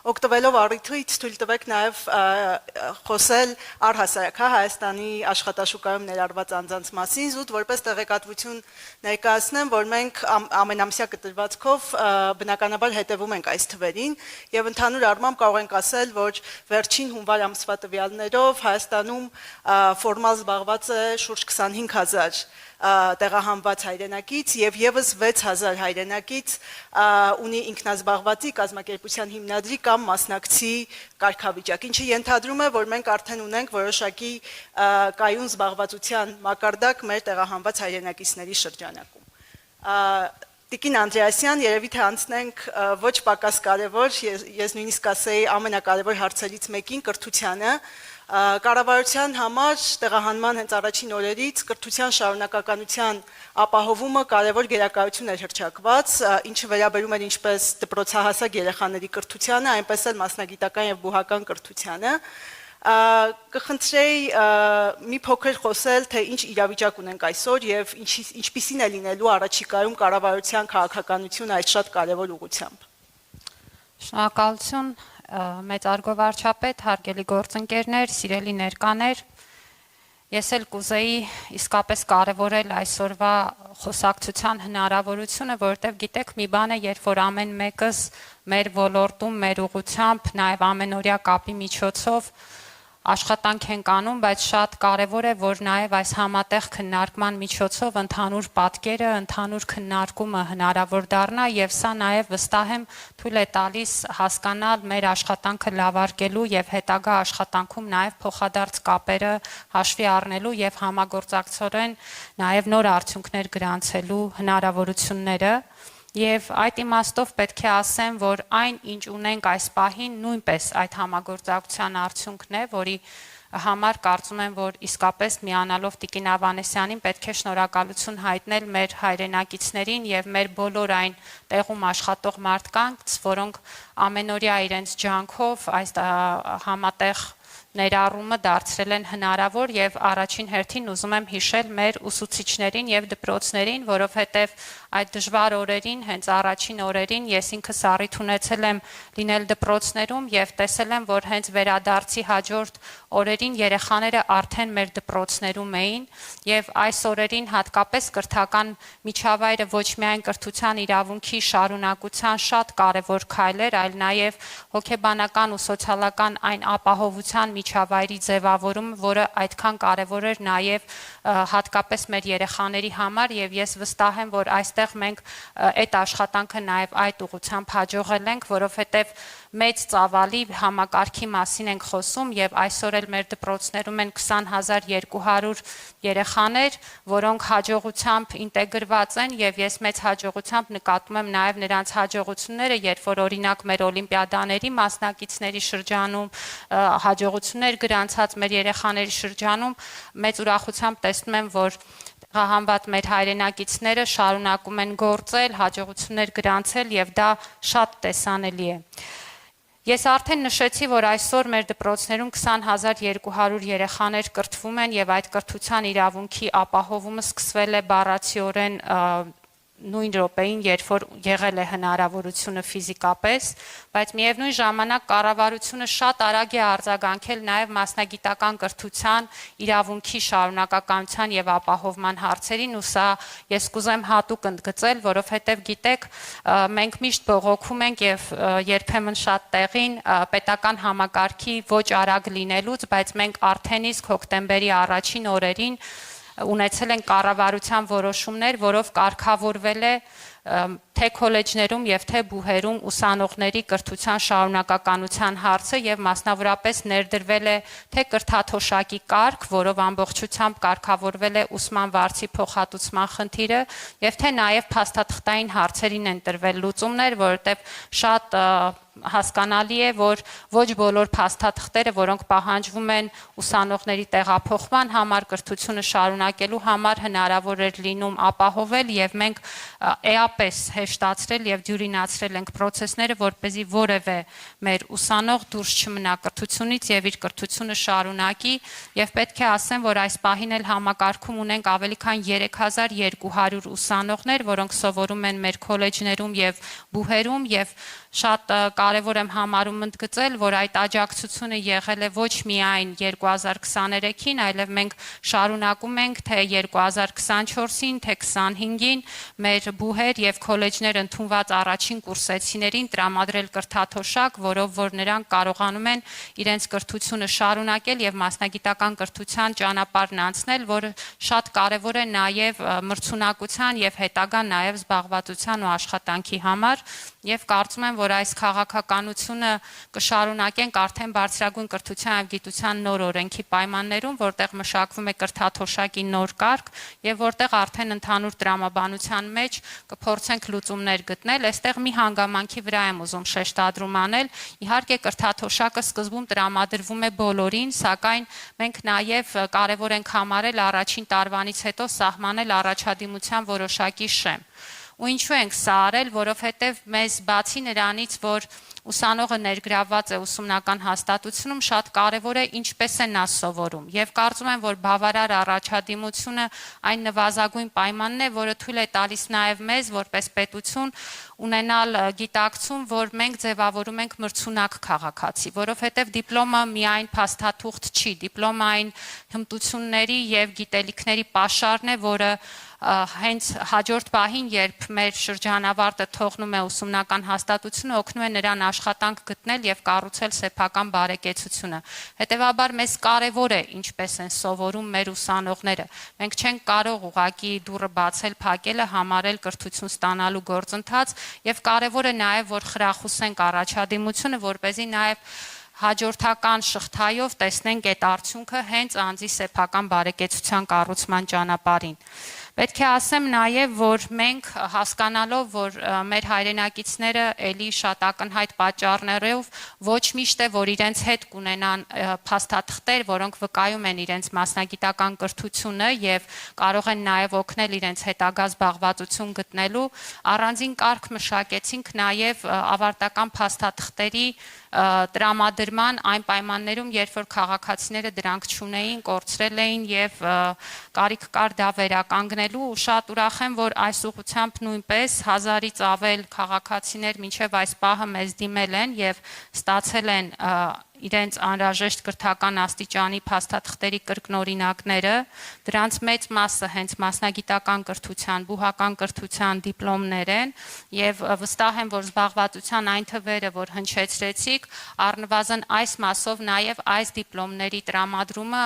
օգտվելով առիթից թույլ տվեք նաև խոսել առհասարակ Հայաստանի աշխատաշուկայում ներառված անձանց մասին, զուտ որպես տեղեկատվություն ներկայացնեմ, որ մենք ամենամսյա կտրվածքով բնականաբար հետևում ենք այս թվերին եւ ընդհանուր առմամբ կարող ենք ասել, որ վերջին հունվար ամսվա տվյալներով Հայաստանում ֆորմալ զբաղված է շուրջ 25000 տեղահանված հայրենակից եւ եւս 6000 հայրենակից ունի ինքնազբաղվածի կազմակերպության հիմնադրի կամ մասնակցի կարգավիճակ, ինչը ենթադրում է, որ մենք արդեն ունենք որոշակի կայուն զբաղվածության մակարդակ մեր տեղահանված հայրենակիցների շրջանակում։ Տիկին Անդրեասյան, երևի թե անցնենք ոչ պակաս կարևոր, ես նույնիսկ ասեի ամենակարևոր հարցերից մեկին, կրթությանը։ Կառավարության համար տեղահանման հենց առաջին օրերից կրթության շարունակականության ապահովումը կարևոր գերակայություն էր հռչակված, ինչը վերաբերում էր ինչպես դպրոցահասակ երեխաների կրթությանը, այնպես էլ մասնագիտական եւ բուհական կրթությանը։ Կխնդրեի մի փոքր խոսել, թե ինչ իրավիճակ ունենք այսօր եւ ինչպիսին է լինելու առաջիկայում կառավարության քաղաքականությունը այս շատ կարևոր ուղղությամբ։ Շնորհակալություն մեծարգո վարչապետ, հարգելի գործընկերներ, սիրելի ներկաներ, ես էլ կուզեի իսկապես կարևորել այսօրվա խոսակցության հնարավորությունը, որովհետև գիտեք մի բան է, երբ որ ամեն մեկս մեր ոլորտում, մեր ուղղությամբ, նաև ամենօրյա կապի միջոցով աշխատանք ենք անում, բայց շատ կարևոր է, որ նաև այս համատեղ քննարկման միջոցով ընդհանուր պատկերը, ընդհանուր քննարկումը հնարավոր դառնա եւ սա նաև վստահ եմ թույլ է տալիս հասկանալ մեր աշխատանքը լավարկելու եւ հետագա աշխատանքում նաև փոխադարձ կապերը հաշվի առնելու եւ համագործակցորեն նաև նոր արդյունքներ գրանցելու հնարավորությունները։ Եվ այդ իմաստով պետք է ասեմ, որ այն, ինչ ունենք այս պահին, նույնպես այդ համագործակցության արդյունքն է, որի համար կարծում եմ, որ իսկապես միանալով Տիկին Ավանեսյանին պետք է շնորհակալություն հայտնել մեր հայրենակիցներին եւ մեր բոլոր այն տեղում աշխատող մարդկանց, որոնք ամենօրյա իրենց ջանքով այս համատեղ ներառումը դարձրել են հնարավոր եւ առաջին հերթին ուզում եմ հիշել մեր ուսուցիչներին եւ դպրոցներին, որովհետեւ այդ դժվար օրերին, հենց առաջին օրերին ես ինքս առիթ ունեցել եմ լինել դպրոցներում եւ տեսել եմ, որ հենց վերադարձի հաջորդ օրերին երեխաները արդեն մեր դպրոցներում էին եւ այս օրերին հատկապես կրթական միջավայրը ոչ միայն կրթության իրավունքի շարունակության շատ կարեւոր քայլ էր, այլ նաեւ հոգեբանական ու սոցիալական այն ապահովության միջավայրի ձևավորումը, որը այդքան կարևոր էր նաև հատկապես մեր երեխաների համար եւ ես վստահ եմ, որ այստեղ մենք այդ աշխատանքը նաև այդ ուղղությամբ հաջողել ենք, որովհետեւ մեծ ծավալի համակարգի մասին ենք խոսում եւ այսօր էլ մեր դպրոցներում են 20200 երեխաներ, որոնք հաջողությամբ ինտեգրված են եւ ես մեծ հաջողությամբ նկատում եմ նաեւ նրանց հաջողությունները, երբ որ օրինակ մեր օլիմպիադաների մասնակիցների շրջանում հաջողություններ գրանցած մեր երեխաների շրջանում մեծ ուրախությամբ տեսնում եմ, որ տեղահանված մեր հայրենակիցները շարունակում են գործել, հաջողություններ գրանցել եւ դա շատ տեսանելի է։ Ես արդեն նշեցի, որ այսօր մեր դպրոցներում 20200 երեխաներ կրթվում են եւ այդ կրթության իրավունքի ապահովումը սկսվել է բառացիորեն նույն րոպեին, երբ որ եղել է հնարավորությունը ֆիզիկապես, բայց միևնույն ժամանակ կառավարությունը շատ արագ է արձագանքել նաև մասնագիտական կրթության իրավունքի շարունակականության եւ ապահովման հարցերին ու սա ես կուզեմ հատուկ ընդգծել, որովհետեւ գիտեք, մենք միշտ բողոքում ենք եւ երբեմն շատ տեղին պետական համակարգի ոչ արագ լինելուց, բայց մենք արդեն իսկ հոկտեմբերի առաջին օրերին ունեցել են կառավարության որոշումներ, որով կարգավորվել է թե քոլեջներում եւ թե բուհերում ուսանողների կրթության շարունակականության հարցը եւ մասնավորապես ներդրվել է թե կրթաթոշակի կարգ, որով ամբողջությամբ կարգավորվել է ուսման վարձի փոխհատուցման խնդիրը եւ թե նաեւ փաստաթղթային հարցերին են տրվել լուծումներ, որովհետեւ շատ հասկանալի է, որ ոչ բոլոր փաստաթղթերը, որոնք պահանջվում են ուսանողների տեղափոխման համար, կրթությունը շարունակելու համար հնարավոր էր լինում ապահովել եւ մենք էապես հեշտացրել եւ դյուրինացրել ենք process-ները, որպեսզի որևէ մեր ուսանող դուրս չմնա կրթությունից եւ իր կրթությունը շարունակի եւ պետք է ասեմ, որ այս պահին էլ համակարգում ունենք ավելի քան 3200 ուսանողներ, որոնք սովորում են մեր քոլեջներում եւ բուհերում եւ շատ կարևոր եմ համարում ընդգծել, որ այդ աջակցությունը եղել է ոչ միայն 2023-ին, այլև մենք շարունակում ենք թե 2024-ին, թե 25-ին մեր բուհեր եւ քոլեջներ ընդունված առաջին կուրսեցիներին տրամադրել կրթաթոշակ, որով որ նրանք կարողանում են իրենց կրթությունը շարունակել եւ մասնագիտական կրթության ճանապարհն անցնել, որը շատ կարևոր է նաեւ մրցունակության եւ հետագա նաեւ զբաղվածության ու աշխատանքի համար եւ կարծում եմ, որ այս քաղաքականությունը կշարունակենք արդեն բարձրագույն կրթության եւ գիտության նոր օրենքի պայմաններում, որտեղ մշակվում է կրթաթոշակի նոր կարգ եւ որտեղ արդեն ընդհանուր տրամաբանության մեջ կփորձենք լուծումներ գտնել։ Այստեղ մի հանգամանքի վրա եմ ուզում շեշտադրում անել։ Իհարկե կրթաթոշակը սկզբում տրամադրվում է բոլորին, սակայն մենք նաեւ կարեւոր ենք համարել առաջին տարվանից հետո սահմանել առաջադիմության որոշակի շեմ։ Ու ինչու ենք սա արել, որովհետև մեզ բացի նրանից, որ ուսանողը ներգրավված է ուսումնական հաստատությունում, շատ կարևոր է ինչպես է նա սովորում։ Եվ կարծում եմ, որ բավարար առաջադիմությունը այն նվազագույն պայմանն է, որը թույլ է տալիս նաև մեզ, որպես պետություն, ունենալ գիտակցում, որ մենք ձևավորում ենք մրցունակ քաղաքացի, որովհետև դիպլոմը միայն փաստաթուղթ չի, դիպլոմը այն հմտությունների եւ գիտելիքների պաշարն է, որը հենց հաջորդ պահին, երբ մեր շրջանավարտը թողնում է ուսումնական հաստատությունը, օգնում է նրան աշխատանք գտնել եւ կառուցել սեփական բարեկեցությունը։ Հետևաբար մեզ կարեւոր է ինչպես են սովորում մեր ուսանողները։ Մենք չենք կարող ուղղակի դուռը բացել, փակելը համարել կրթություն ստանալու գործընթաց եւ կարեւոր է նաեւ, որ խրախուսենք առաջադիմությունը, որպեսզի նաեւ հաջորդական շղթայով տեսնենք այդ արդյունքը հենց անձի սեփական բարեկեցության կառուցման ճանապարհին։ Պետք է ասեմ նաև, որ մենք հասկանալով, որ մեր հայրենակիցները էլի շատ ակնհայտ պատճառներով ոչ միշտ է, որ իրենց հետ կունենան փաստաթղթեր, որոնք վկայում են իրենց մասնագիտական կրթությունը եւ կարող են նաև օգնել իրենց հետագա զբաղվածություն գտնելու, առանձին կարգ մշակեցինք նաև ավարտական փաստաթղթերի տրամադրման այն պայմաններում, երբ որ քաղաքացիները դրանք չունեին, կորցրել էին եւ կարիք կար դա վերականգնելու ու շատ ուրախ եմ, որ այս ուղղությամբ նույնպես 1000-ից ավել քաղաքացիներ մինչեւ այս պահը մեզ դիմել են եւ ստացել են իրենց անհրաժեշտ կրթական աստիճանի փաստաթղթերի կրկնօրինակները, դրանց մեծ մասը հենց մասնագիտական կրթության, բուհական կրթության դիպլոմներ են եւ վստահ եմ, որ զբաղվածության այն թվերը, որ հնչեցրեցիք, առնվազն այս մասով նաեւ այս դիպլոմների տրամադրումը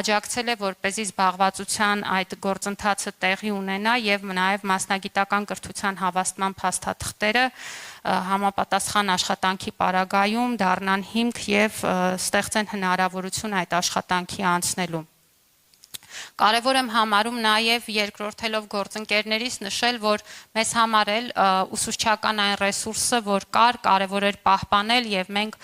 աջակցել է, որպեսզի զբաղվածության այդ գործընթացը տեղի ունենա եւ նաեւ մասնագիտական կրթության հավաստման փաստաթղթերը համապատասխան աշխատանքի պարագայում դառնան հիմք եւ ստեղծեն հնարավորություն այդ աշխատանքի անցնելու։ Կարևոր եմ համարում նաև երկրորդելով գործընկերներից նշել, որ մեզ համար էլ ուսուցչական այն ռեսուրսը, որ կար, կարևոր էր պահպանել եւ մենք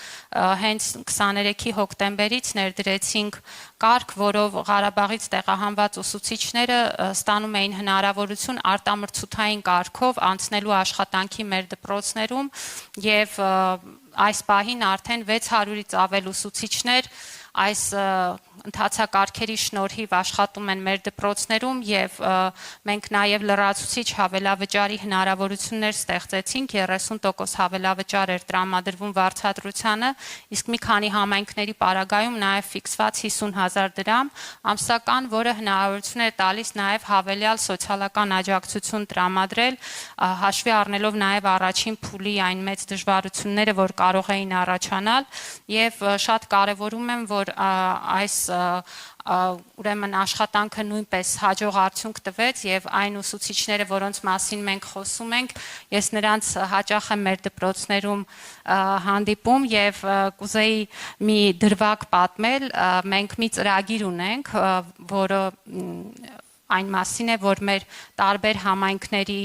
հենց 23 հոկտեմբերից ներդրեցինք կարգ, որով Ղարաբաղից տեղահանված ուսուցիչները ստանում էին հնարավորություն արտամրցութային կարգով անցնելու աշխատանքի մեր դպրոցներում եւ այս պահին արդեն 600-ից ավել ուսուցիչներ այս ընթացակարգերի շնորհիվ աշխատում են մեր դպրոցներում եւ մենք նաեւ լրացուցիչ հավելավճարի հնարավորություններ ստեղծեցինք 30% հավելավճար էր տրամադրվում վարձատրությանը, իսկ մի քանի համայնքների պարագայում նաեւ ֆիքսված 50,000 դրամ ամսական, որը հնարավորություն է տալիս նաեւ հավելյալ սոցիալական աջակցություն տրամադրել, հաշվի առնելով նաեւ առաջին փուլի այն մեծ դժվարությունները, որ կարող էին առաջանալ եւ շատ կարեւորում եմ, որ այս ուրեմն աշխատանքը նույնպես հաջող արդյունք տվեց եւ այն ուսուցիչները, որոնց մասին մենք խոսում ենք, ես նրանց հաճախ եմ մեր դպրոցներում հանդիպում եւ կուզեի մի դրվագ պատմել, մենք մի ծրագիր ունենք, որը այն մասին է, որ մեր տարբեր համայնքների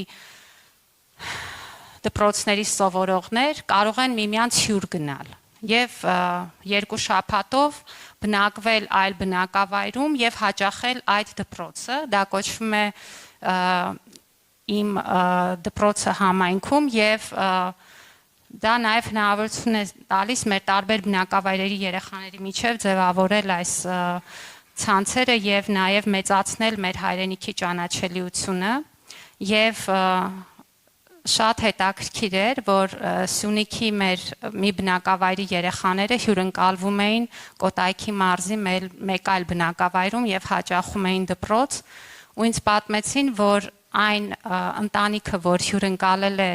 դպրոցների սովորողներ կարող են միմյանց հյուր գնալ եւ 2 շաբաթով բնակվել այլ բնակավայրում եւ հաճախել այդ դպրոցը, դա կոչվում է իմ դպրոցը համայնքում եւ դա նաեւ հնարավորություն է տալիս մեր տարբեր բնակավայրերի երեխաների միջև ձևավորել այս ցանցերը եւ նաեւ մեծացնել մեր հայրենիքի ճանաչելիությունը եւ շատ հետաքրքիր էր, որ Սյունիքի մեր մի բնակավայրի երեխաները հյուրընկալվում էին Կոտայքի մարզի մեկ այլ բնակավայրում եւ հաճախում էին դպրոց, ու ինձ պատմեցին, որ այն ընտանիքը, որ հյուրընկալել է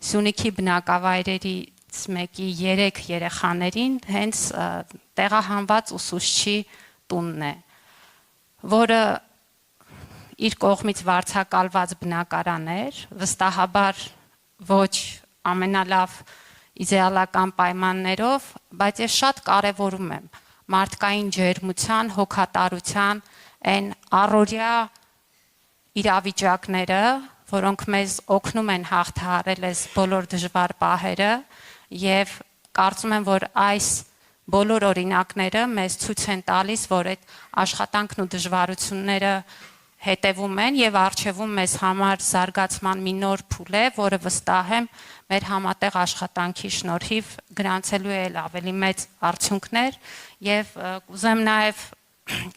Սյունիքի բնակավայրերից մեկի 3 երեխաներին, հենց տեղահանված ուսուցչի տունն է, որը իր կողմից վարձակալված բնակարան էր, վստահաբար ոչ ամենալավ իդեալական պայմաններով, բայց ես շատ կարևորում եմ մարդկային ջերմության, հոգատարության, այն առօրյա իրավիճակները, որոնք մեզ օգնում են հաղթահարել այս բոլոր դժվար պահերը, եւ կարծում եմ, որ այս բոլոր օրինակները մեզ ցույց են տալիս, որ այդ աշխատանքն ու դժվարությունները հետևում են եւ արժեվում մեզ համար զարգացման մի նոր փուլ է, որը վստահ եմ մեր համատեղ աշխատանքի շնորհիվ գրանցելու է ավելի մեծ արդյունքներ եւ կուզեմ նաեւ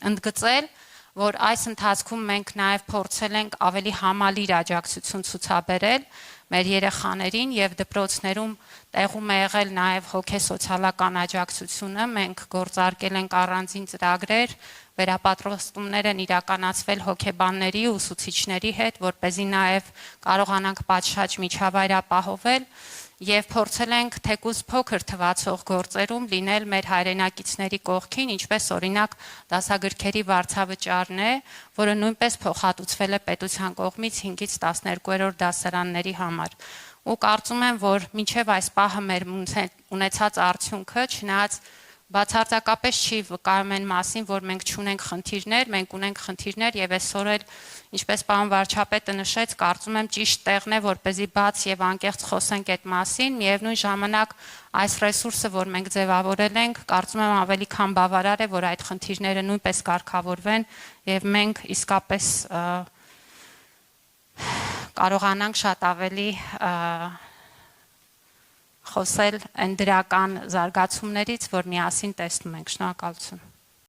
ընդգծել, որ այս ընթացքում մենք նաեւ փորձել ենք ավելի համալիր աջակցություն ցուցաբերել մեր երեխաներին եւ դպրոցներում տեղում է եղել նաեւ հոգեսոցիալական աջակցությունը, մենք գործարկել ենք առանձին ծրագրեր, վերապատրաստումներ են իրականացվել հոգեբանների ու ուսուցիչների հետ, որպեսզի նաև կարողանանք պատշաճ միջավայր ապահովել եւ փորձել ենք թեկուզ փոքր թվացող գործերում լինել մեր հայրենակիցների կողքին, ինչպես օրինակ դասագրքերի վարձավճարն է, որը նույնպես փոխհատուցվել է պետության կողմից 5-ից 12-րդ դասարանների համար։ Ու կարծում եմ, որ մինչև այս պահը մեր ունեցած արդյունքը, չնայած բացարձակապես չի վկայում այն մասին, որ մենք չունենք խնդիրներ, մենք ունենք խնդիրներ եւ այսօր էլ, ինչպես պարոն վարչապետը նշեց, կարծում եմ ճիշտ տեղն է, որպեսզի բաց եւ անկեղծ խոսենք այդ մասին, միևնույն ժամանակ այս ռեսուրսը, որ մենք ձևավորել ենք, կարծում եմ ավելի քան բավարար է, որ այդ խնդիրները նույնպես կարգավորվեն եւ մենք իսկապես կարողանանք շատ ավելի խոսել այն դրական զարգացումներից, որ միասին տեսնում ենք։ Շնորհակալություն։